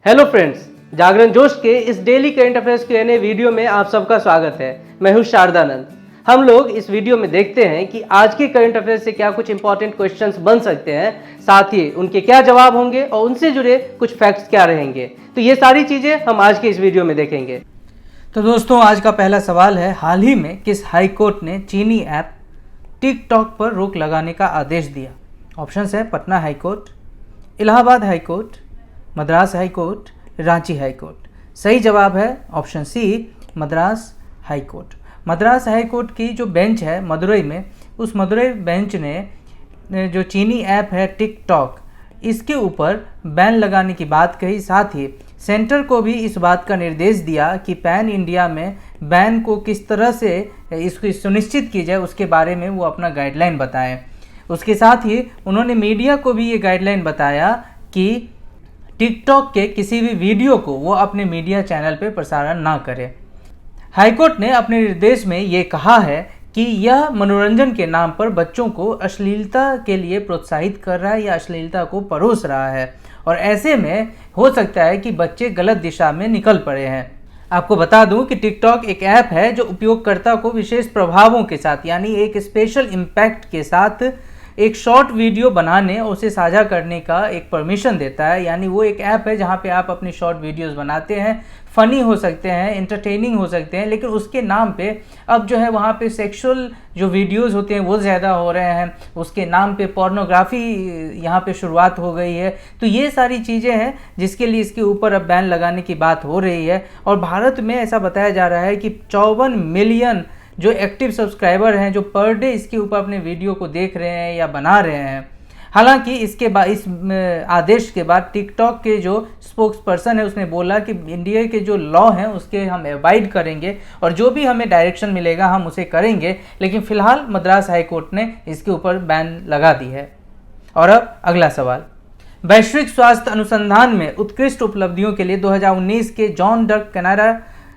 Hello friends, जागरण जोश के इस daily current affairs Q&A video में आप सबका स्वागत है। मैं हूं शारदानंद। हम लोग इस वीडियो में देखते हैं कि आज के करंट अफेयर्स से क्या कुछ इंपॉर्टेंट क्वेश्चंस बन सकते हैं, साथ ही उनके क्या जवाब होंगे और उनसे जुड़े कुछ फैक्ट्स क्या रहेंगे। तो ये सारी चीजें हम आज के इस वीडियो में देखेंगे। तो दोस्तों, आज का पहला सवाल है, हाल ही में किस हाई कोर्ट ने चीनी ऐप टिकटॉक पर रोक लगाने का आदेश दिया? ऑप्शंस है Patna high court, Allahabad high court, Madras high court, Ranchi high court. सही जवाब है option C, Madras high court. Madras high court की जो बेंच है मदुरई में, उस मदुरई बेंच ने जो चीनी ऐप है टिकटॉक, इसके ऊपर बैन लगाने की बात कही। साथ ही सेंटर को भी इस बात का निर्देश दिया कि पैन इंडिया में बैन को किस तरह से इसको सुनिश्चित की जाए, उसके बारे में वो अपना गाइडलाइन बताएं। उसके साथ ही उन्होंने मीडिया को भी ये गाइडलाइन बताया कि टिकटॉक के किसी भी वीडियो को वो अपने मीडिया चैनल पर प्रसारण ना करे। हाईकोर्ट ने अपने निर्देश में ये कहा है कि यह मनोरंजन के नाम पर बच्चों को अश्लीलता के लिए प्रोत्साहित कर रहा है या अश्लीलता को परोस रहा है, और ऐसे में हो सकता है कि बच्चे गलत दिशा में निकल पड़े हैं। आपको बता दूं कि टिकटॉक एक ऐप है जो उपयोगकर्ता को विशेष प्रभावों के साथ, यानी एक स्पेशल इम्पैक्ट के साथ एक शॉर्ट वीडियो बनाने और उसे साझा करने का एक परमिशन देता है। यानी वो एक ऐप है जहाँ पे आप अपनी शॉर्ट वीडियोस बनाते हैं, फ़नी हो सकते हैं, एंटरटेनिंग हो सकते हैं, लेकिन उसके नाम पे अब जो है वहाँ पे सेक्सुअल जो वीडियोस होते हैं वो ज़्यादा हो रहे हैं। उसके नाम पे पोर्नोग्राफी यहाँ पे शुरुआत हो गई है। तो ये सारी चीज़ें हैं जिसके लिए इसके ऊपर अब बैन लगाने की बात हो रही है। और भारत में ऐसा बताया जा रहा है कि 54 मिलियन जो एक्टिव सब्सक्राइबर हैं, जो पर डे इसके ऊपर अपने वीडियो को देख रहे हैं या बना रहे हैं। हालांकि इसके बाद, इस आदेश के बाद टिकटॉक के जो स्पोक्स पर्सन है उसने बोला कि इंडिया के जो लॉ हैं उसके हम अवॉइड करेंगे और जो भी हमें डायरेक्शन मिलेगा हम उसे करेंगे। लेकिन फिलहाल मद्रास हाई कोर्ट ने इसके ऊपर बैन लगा दी है। और अब अगला सवाल, वैश्विक स्वास्थ्य अनुसंधान में उत्कृष्ट उपलब्धियों के लिए 2019 के John Dirk Canada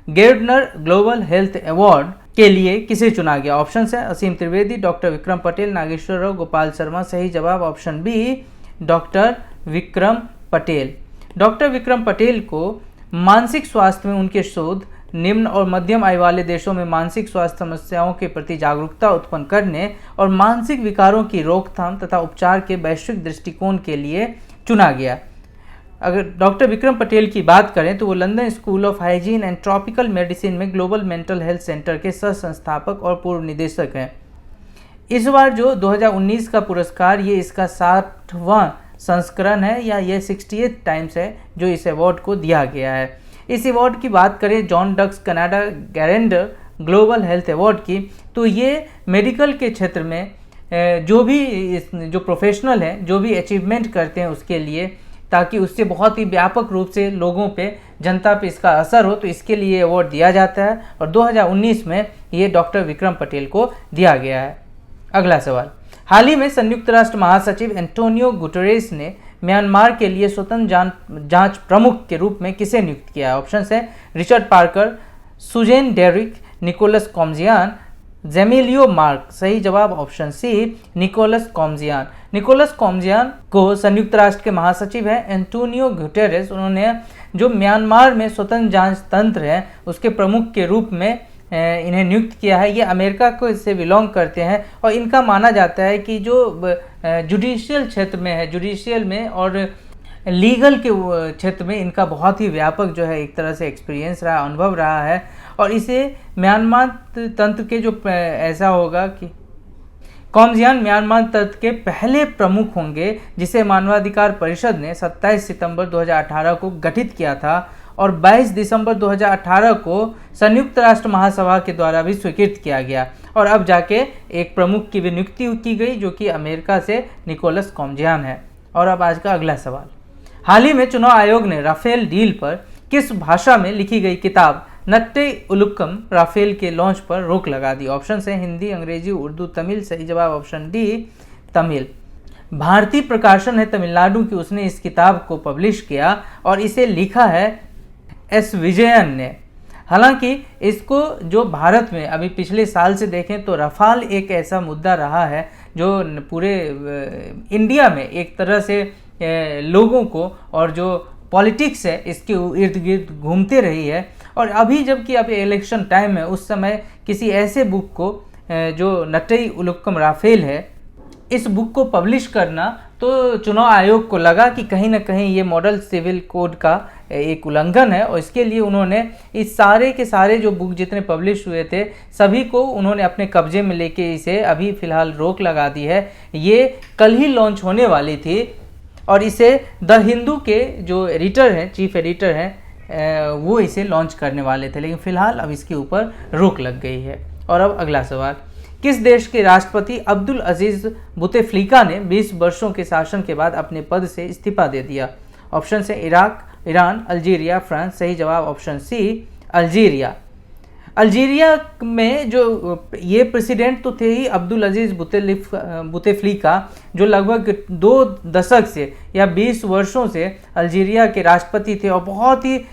Gairdner global health award के लिए किसे चुना गया? ऑप्शन है असीम त्रिवेदी, डॉक्टर विक्रम पटेल, नागेश्वर राव, गोपाल शर्मा। सही जवाब option B, doctor Vikram Patel. Doctor Vikram Patel को मानसिक स्वास्थ्य में उनके शोध निम्न और मध्यम आय वाले देशों में मानसिक स्वास्थ्य समस्याओं के प्रति जागरूकता उत्पन्न करने और मानसिक विकारों की रोकथाम तथा उपचार के वैश्विक दृष्टिकोण के लिए चुना गया। अगर डॉक्टर विक्रम पटेल की बात करें तो वो London school of hygiene and tropical medicine में ग्लोबल मेंटल हेल्थ सेंटर के सह संस्थापक और पूर्व निदेशक हैं। इस बार जो 2019 का पुरस्कार, ये इसका 60वां संस्करण है या ये 68th टाइम्स है जो इस अवार्ड को दिया गया है। इस अवार्ड की बात करें John Dirks Canada Gairdner global health award की, तो ये मेडिकल के क्षेत्र में जो प्रोफेशनल हैं, जो भी अचीवमेंट करते हैं उसके लिए, ताकि उससे बहुत ही व्यापक रूप से लोगों पे, जनता पे इसका असर हो, तो इसके लिए अवार्ड दिया जाता है। और 2019 में ये डॉक्टर विक्रम पटेल को दिया गया है। अगला सवाल, हाल ही में संयुक्त राष्ट्र महासचिव एंटोनियो गुटेरेस ने म्यांमार के लिए स्वतंत्र जांच प्रमुख के रूप में किसे नियुक्त किया है? ऑप्शन है Richard Parker, Suzanne Derrick, Nicholas Komjian, Jemilio Mark. सही जवाब option C, Nicholas Komjian. Nicholas Komjian को संयुक्त राष्ट्र के महासचिव हैं एंटोनियो गुटेरेस, उन्होंने जो म्यांमार में स्वतंत्र जांच तंत्र है उसके प्रमुख के रूप में इन्हें नियुक्त किया है। ये अमेरिका को इससे बिलोंग करते हैं और इनका माना जाता है कि जो जुडिशियल क्षेत्र में है, जुडिशियल में और लीगल के क्षेत्र में इनका बहुत ही व्यापक जो है एक तरह से एक्सपीरियंस रहा, अनुभव रहा है। और इसे म्यांमार तंत्र के जो ऐसा होगा कि कॉम्जियान म्यांमार तंत्र के पहले प्रमुख होंगे जिसे मानवाधिकार परिषद ने 27 सितंबर 2018 को गठित किया था और 22 दिसंबर 2018 को संयुक्त राष्ट्र महासभा के द्वारा भी स्वीकृत किया गया। और अब जाके एक प्रमुख की भी नियुक्ति की गई जो कि अमेरिका से निकोलस कॉम्जियान है। और अब आज का अगला सवाल, हाल ही में चुनाव आयोग ने राफेल डील पर किस भाषा में लिखी गई किताब नट्टे उलुक्कम राफेल के लॉन्च पर रोक लगा दी? ऑप्शन है हिंदी, अंग्रेजी, उर्दू, तमिल। सही जवाब ऑप्शन डी, तमिल। भारतीय प्रकाशन है तमिलनाडु की, उसने इस किताब को पब्लिश किया और इसे लिखा है एस विजयन ने। हालांकि इसको जो भारत में अभी पिछले साल से देखें तो रफाल एक ऐसा मुद्दा रहा है जो पूरे इंडिया में एक तरह से लोगों को और जो पॉलिटिक्स है इसके इर्द गिर्द घूमते रही है। और अभी जबकि अभी इलेक्शन टाइम है, उस समय किसी ऐसे बुक को जो नट्टई उलुक्कम राफेल है, इस बुक को पब्लिश करना, तो चुनाव आयोग को लगा कि कहीं ना कहीं ये मॉडल सिविल कोड का एक उल्लंघन है, और इसके लिए उन्होंने इस सारे के सारे जो बुक जितने पब्लिश हुए थे सभी को उन्होंने अपने कब्जे में लेके इसे अभी फ़िलहाल रोक लगा दी है। ये कल ही लॉन्च होने वाली थी और इसे द हिंदू के जो एडिटर हैं, चीफ एडिटर हैं, वो इसे लॉन्च करने वाले थे, लेकिन फ़िलहाल अब इसके ऊपर रोक लग गई है। और अब अगला सवाल, किस देश के राष्ट्रपति अब्दुल अजीज बुतेफ्लिका ने 20 वर्षों के शासन के बाद अपने पद से इस्तीफा दे दिया? ऑप्शन है इराक, ईरान, अल्जीरिया, फ्रांस। सही जवाब ऑप्शन सी, अल्जीरिया। अल्जीरिया में जो ये प्रेसिडेंट तो थे ही अब्दुल अजीज बुतेफ्लिका, जो लगभग 2 दशक से या 20 वर्षों से अल्जीरिया के राष्ट्रपति थे, और बहुत ही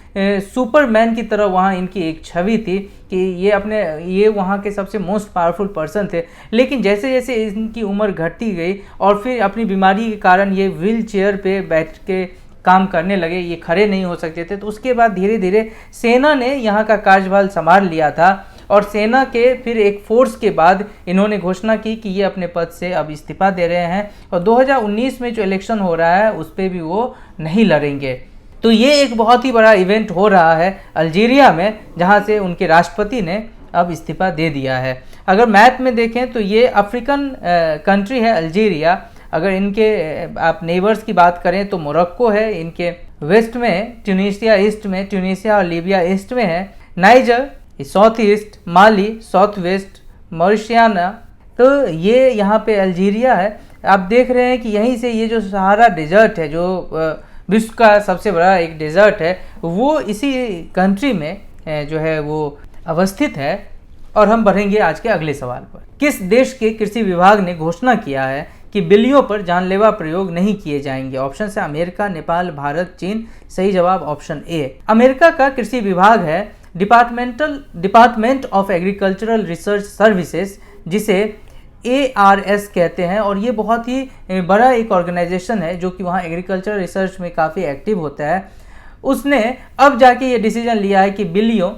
सुपरमैन की तरह वहाँ इनकी एक छवि थी कि ये वहाँ के सबसे मोस्ट पावरफुल पर्सन थे। लेकिन जैसे जैसे इनकी उम्र घटती गई और फिर अपनी बीमारी के कारण ये व्हील चेयर पे बैठ के काम करने लगे, ये खड़े नहीं हो सकते थे, तो उसके बाद धीरे धीरे सेना ने यहाँ का कार्यभार संभाल लिया था, और सेना के फिर एक फोर्स के बाद इन्होंने घोषणा की कि ये अपने पद से अब इस्तीफा दे रहे हैं, और 2019 में जो इलेक्शन हो रहा है उस पर भी वो नहीं लड़ेंगे। तो ये एक बहुत ही बड़ा इवेंट हो रहा है अल्जीरिया में, जहाँ से उनके राष्ट्रपति ने अब इस्तीफा दे दिया है। अगर मैप में देखें तो ये अफ्रीकन कंट्री है अल्जीरिया। अगर इनके आप नेबर्स की बात करें तो मोरक्को है, इनके वेस्ट में ट्यूनीशिया, ईस्ट में ट्यूनीशिया और लीबिया ईस्ट में है, नाइजर साउथ ईस्ट, माली साउथ वेस्ट, मॉरिशियाना, तो ये यहाँ पे अल्जीरिया है। आप देख रहे हैं कि यहीं से ये जो सहारा डेजर्ट है, जो विश्व का सबसे बड़ा एक डेजर्ट है, वो इसी कंट्री में जो है वो अवस्थित है। और हम बढ़ेंगे आज के अगले सवाल पर। किस देश के कृषि विभाग ने घोषणा किया है कि बिल्लियों पर जानलेवा प्रयोग नहीं किए जाएंगे? ऑप्शन है अमेरिका, नेपाल, भारत, चीन। सही जवाब ऑप्शन ए, अमेरिका का कृषि विभाग है department of agricultural research services, जिसे ARS कहते हैं, और ये बहुत ही बड़ा एक ऑर्गेनाइजेशन है जो कि वहाँ एग्रीकल्चर रिसर्च में काफ़ी एक्टिव होता है। उसने अब जाके ये डिसीजन लिया है कि बिल्लियों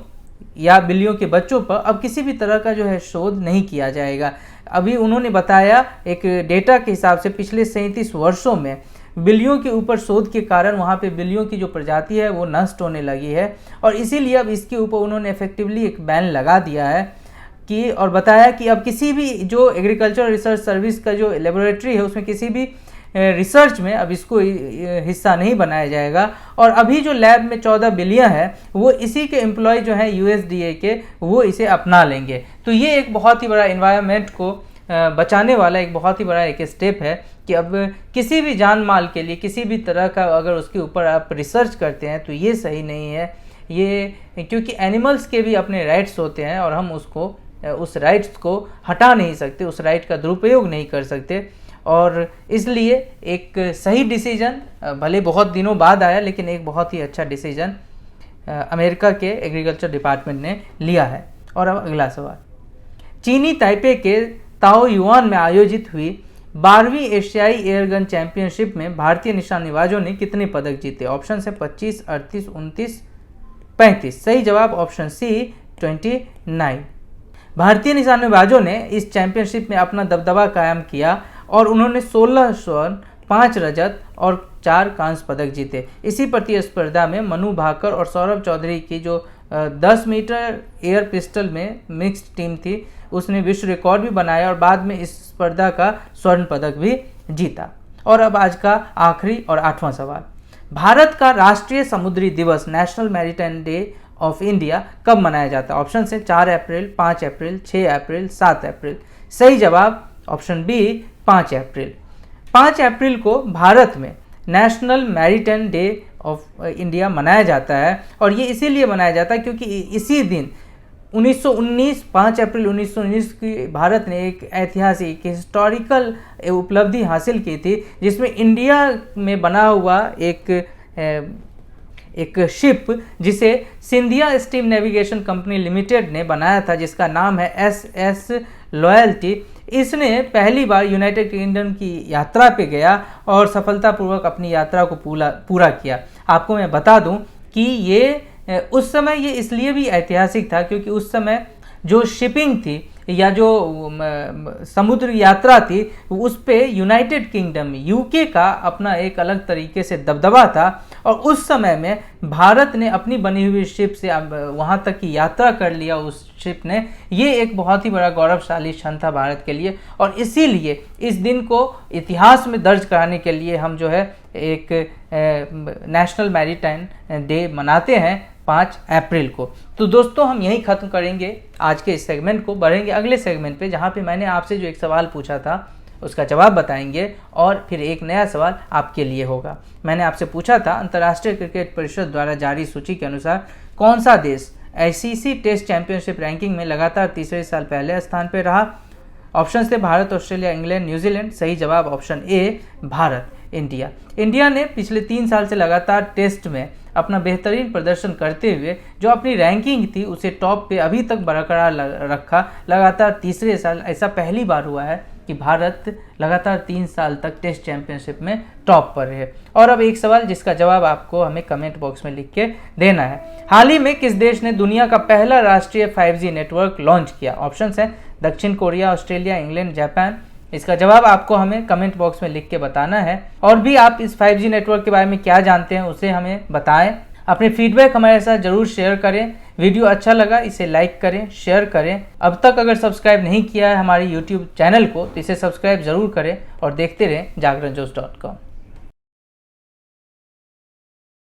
या बिल्लियों के बच्चों पर अब किसी भी तरह का जो है शोध नहीं किया जाएगा। अभी उन्होंने बताया एक डेटा के हिसाब से पिछले 37 वर्षों में बिल्लियों के ऊपर शोध के कारण वहाँ पे बिल्लियों की जो प्रजाति है वो नष्ट होने लगी है, और इसीलिए अब इसके ऊपर उन्होंने इफेक्टिवली एक बैन लगा दिया है कि, और बताया कि अब किसी भी जो एग्रीकल्चर रिसर्च सर्विस का जो लेबोरेटरी है उसमें किसी भी रिसर्च में अब इसको हिस्सा नहीं बनाया जाएगा। और अभी जो लैब में 14 बिलियन है वो इसी के एम्प्लॉय जो हैं USDA के, वो इसे अपना लेंगे। तो ये एक बहुत ही बड़ा इन्वायरमेंट को बचाने वाला एक बहुत ही बड़ा एक स्टेप है कि अब किसी भी जान माल के लिए किसी भी तरह का अगर उसके ऊपर आप रिसर्च करते हैं तो ये सही नहीं है। ये क्योंकि एनिमल्स के भी अपने राइट्स होते हैं और हम उस राइट्स को हटा नहीं सकते, उस राइट का दुरुपयोग नहीं कर सकते, और इसलिए एक सही डिसीजन भले बहुत दिनों बाद आया लेकिन एक बहुत ही अच्छा डिसीजन अमेरिका के एग्रीकल्चर डिपार्टमेंट ने लिया है। और अब अगला सवाल, चीनी ताइपे के ताओ युआन में आयोजित हुई 12वीं एशियाई एयरगन चैंपियनशिप में भारतीय निशानेबाजों ने कितने पदक जीते? ऑप्शन है 25, 38, 29, 35। सही जवाब ऑप्शन सी 29। भारतीय निशानेबाजों ने इस चैंपियनशिप में अपना दबदबा कायम किया और उन्होंने 16 स्वर्ण, 5 रजत और 4 कांस्य पदक जीते। इसी प्रतिस्पर्धा में मनु भाकर और सौरभ चौधरी की जो 10 मीटर एयर पिस्टल में मिक्स्ड टीम थी, उसने विश्व रिकॉर्ड भी बनाया और बाद में इस स्पर्धा का स्वर्ण पदक भी जीता। और अब आज का आखिरी और 8वां सवाल, भारत का राष्ट्रीय समुद्री दिवस national maritime day of India कब मनाया जाता है? ऑप्शन है 4 अप्रैल, 5 अप्रैल, 6 अप्रैल, 7 अप्रैल। सही जवाब ऑप्शन बी 5 अप्रैल। 5 अप्रैल को भारत में national maritime day of India मनाया जाता है, और ये इसीलिए मनाया जाता है क्योंकि इसी दिन 5 अप्रैल 1919 की भारत ने एक ऐतिहासिक हिस्टोरिकल उपलब्धि हासिल की थी, जिसमें इंडिया में बना हुआ एक शिप जिसे Scindia steam navigation company limited ने बनाया था, जिसका नाम है SS लॉयल्टी। इसने पहली बार यूनाइटेड किंगडम की यात्रा पे गया और सफलतापूर्वक अपनी यात्रा को पूरा किया। आपको मैं बता दूं कि ये उस समय ये इसलिए भी ऐतिहासिक था क्योंकि उस समय जो शिपिंग थी या जो समुद्र यात्रा थी उस पे यूनाइटेड किंगडम में यूके का अपना एक अलग तरीके से दबदबा था और उस समय में भारत ने अपनी बनी हुई शिप से वहाँ तक की यात्रा कर लिया। उस शिप ने, ये एक बहुत ही बड़ा गौरवशाली क्षण था भारत के लिए और इसीलिए इस दिन को इतिहास में दर्ज कराने के लिए हम जो है एक नेशनल मैरीटाइम डे मनाते हैं 5 अप्रैल को। तो दोस्तों हम यहीं ख़त्म करेंगे आज के इस सेगमेंट को, बढ़ेंगे अगले सेगमेंट पे जहाँ पे मैंने आपसे जो एक सवाल पूछा था उसका जवाब बताएंगे और फिर एक नया सवाल आपके लिए होगा। मैंने आपसे पूछा था अंतर्राष्ट्रीय क्रिकेट परिषद द्वारा जारी सूची के अनुसार कौन सा देश आईसीसी टेस्ट चैंपियनशिप रैंकिंग में लगातार तीसरे साल पहले स्थान पर रहा। ऑप्शन थे भारत, ऑस्ट्रेलिया, इंग्लैंड, न्यूजीलैंड। सही जवाब option A Bharat, India. India ने पिछले 3 साल से लगातार टेस्ट में अपना बेहतरीन प्रदर्शन करते हुए जो अपनी रैंकिंग थी उसे टॉप पे अभी तक बरकरार रखा, लगातार तीसरे साल। ऐसा पहली बार हुआ है कि भारत लगातार 3 साल तक टेस्ट चैंपियनशिप में टॉप पर रहे। और अब एक सवाल जिसका जवाब आपको हमें कमेंट बॉक्स में लिख के देना है। हाल ही में किस देश ने दुनिया का पहला राष्ट्रीय 5G नेटवर्क लॉन्च किया। ऑप्शंस हैं दक्षिण कोरिया, ऑस्ट्रेलिया, इंग्लैंड, जापान। इसका जवाब आपको हमें कमेंट बॉक्स में लिख के बताना है। और भी आप इस 5G नेटवर्क के बारे में क्या जानते हैं उसे हमें बताएं। अपने फीडबैक हमारे साथ जरूर शेयर करें। वीडियो अच्छा लगा इसे लाइक करें, शेयर करें। अब तक अगर सब्सक्राइब नहीं किया है हमारे YouTube चैनल को तो इसे सब्सक्राइब जरूर करें और देखते रहें जागरणजोश.com।